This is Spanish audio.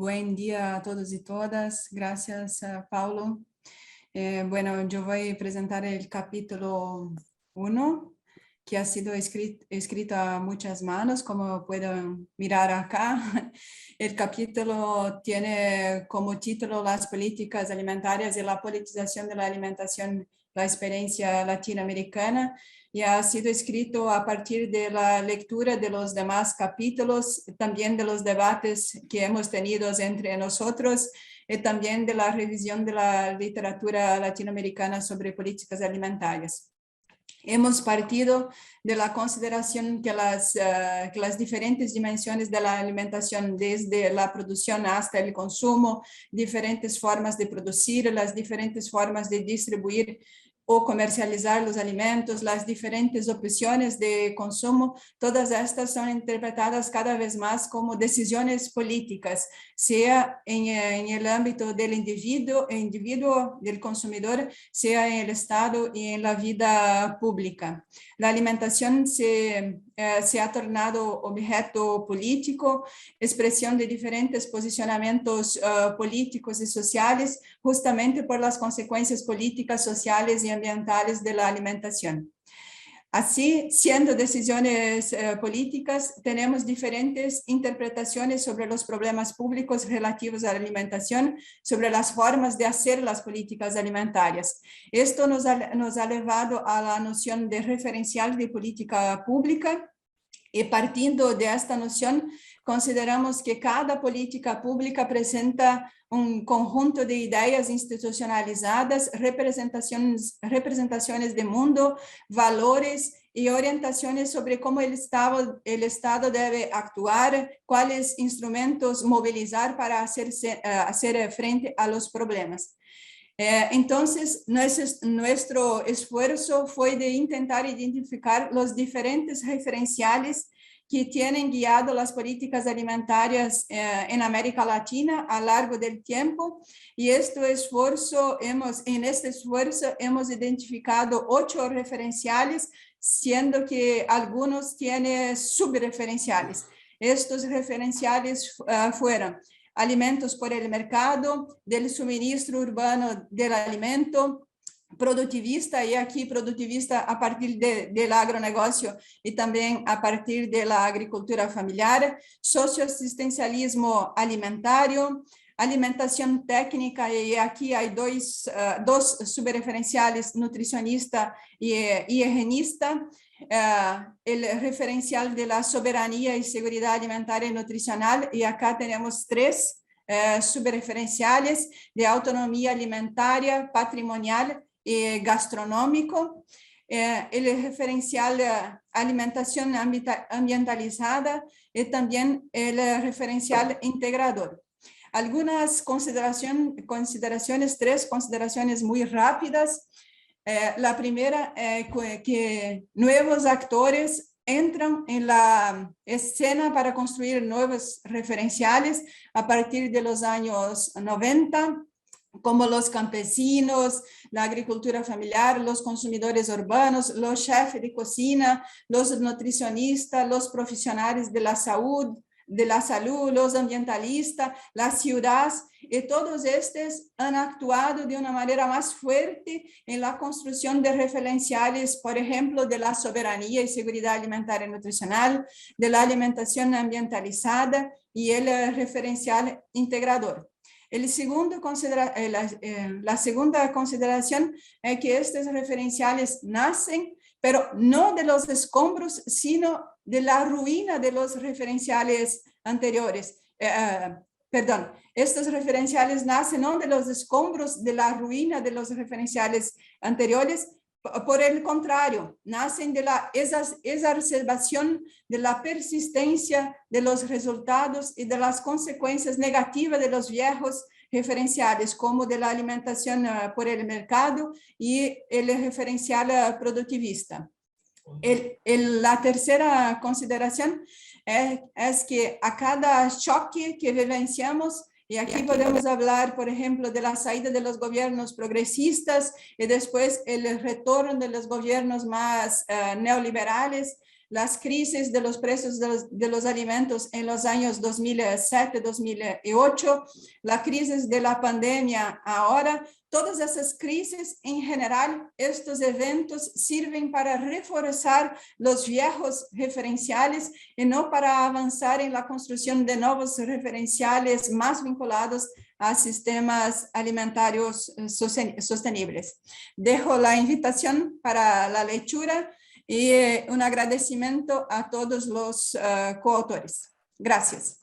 Buen día a todos y todas. Gracias, Paulo. Bueno, yo voy a presentar el capítulo 1, que ha sido escrito a muchas manos, como pueden mirar acá. El capítulo tiene como título Las políticas alimentarias y la politización de la alimentación, la experiencia latinoamericana, y ha sido escrito a partir de la lectura de los demás capítulos, también de los debates que hemos tenido entre nosotros, y también de la revisión de la literatura latinoamericana sobre políticas alimentarias. Hemos partido de la consideración que las diferentes dimensiones de la alimentación, desde la producción hasta el consumo, diferentes formas de producir, las diferentes formas de distribuir o comercializar los alimentos, las diferentes opciones de consumo, todas estas son interpretadas cada vez más como decisiones políticas, sea en el ámbito del individuo, del consumidor, sea en el Estado y en la vida pública. La alimentación se ha tornado objeto político, expresión de diferentes posicionamientos políticos y sociales, justamente por las consecuencias políticas, sociales y ambientales de la alimentación. Así, siendo decisiones políticas, tenemos diferentes interpretaciones sobre los problemas públicos relativos a la alimentación, sobre las formas de hacer las políticas alimentarias. Esto nos ha llevado a la noción de referencial de política pública, y partiendo de esta noción, consideramos que cada política pública presenta un conjunto de ideas institucionalizadas, representaciones de mundo, valores y orientaciones sobre cómo el Estado debe actuar, cuáles instrumentos movilizar para hacer frente a los problemas. Entonces, nuestro esfuerzo fue de intentar identificar los diferentes referenciales que tienen guiado las políticas alimentarias en América Latina a lo largo del tiempo, y en este esfuerzo hemos identificado 8 referenciales, siendo que algunos tienen subreferenciales. Estos referenciales fueron alimentos por el mercado, del suministro urbano del alimento, productivista, y aquí productivista a partir del agronegocio y también a partir de la agricultura familiar, socioasistencialismo alimentario, alimentación técnica, y aquí hay dos subreferenciales, nutricionista y higienista, el referencial de la soberanía y seguridad alimentaria y nutricional, y acá tenemos 3 subreferenciales de autonomía alimentaria, patrimonial y gastronómico, el referencial de alimentación ambientalizada y también el referencial integrador. Algunas consideraciones, 3 consideraciones muy rápidas. La primera, que nuevos actores entran en la escena para construir nuevos referenciales a partir de los años 90, como los campesinos, la agricultura familiar, los consumidores urbanos, los chefs de cocina, los nutricionistas, los profesionales de la salud, los ambientalistas, las ciudades, y todos estos han actuado de una manera más fuerte en la construcción de referenciales, por ejemplo, de la soberanía y seguridad alimentaria y nutricional, de la alimentación ambientalizada y el referencial integrador. La segunda consideración es que estos referenciales nacen, pero no de los escombros, sino de la ruina de los referenciales anteriores. Estos referenciales nacen no de los escombros, de la ruina de los referenciales anteriores, por el contrario, nacen de la exacerbación de la persistencia de los resultados y de las consecuencias negativas de los viejos referenciales, como de la alimentación por el mercado y el referencial productivista. La tercera consideración es que a cada choque que vivenciamos, y aquí podemos hablar, por ejemplo, de la salida de los gobiernos progresistas y después el retorno de los gobiernos más neoliberales, las crisis de los precios de los alimentos en los años 2007, 2008, la crisis de la pandemia ahora. Todas esas crisis en general, estos eventos sirven para reforzar los viejos referenciales y no para avanzar en la construcción de nuevos referenciales más vinculados a sistemas alimentarios sostenibles. Dejo la invitación para la lectura y un agradecimiento a todos los coautores. Gracias.